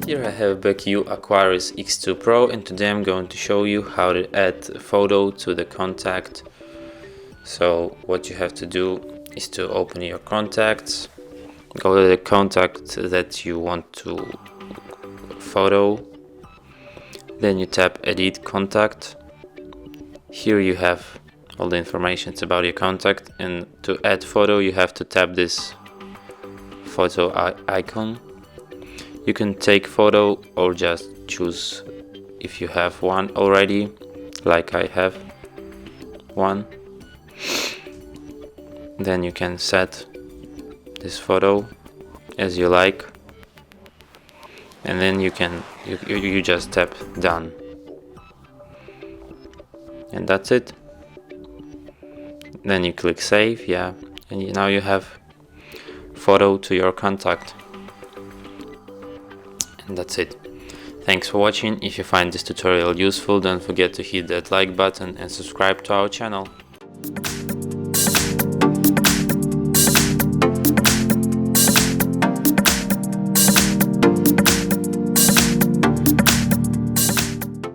Here I have BQ Aquaris X2 Pro, and today I'm going to show you how to add a photo to the contact. So what you have to do is to open your contacts, go to the contact that you want to photo, then you tap edit contact. Here you have all the information about your contact, and to add photo you have to tap this photo icon. You can take photo or just choose if you have one already, like I have one. Then you can set this photo as you like, and then you just tap done, and that's it. Then you click save, yeah, and now you have photo to your contact. And that's it. Thanks for watching. If you find this tutorial useful, don't forget to hit that like button and subscribe to our channel.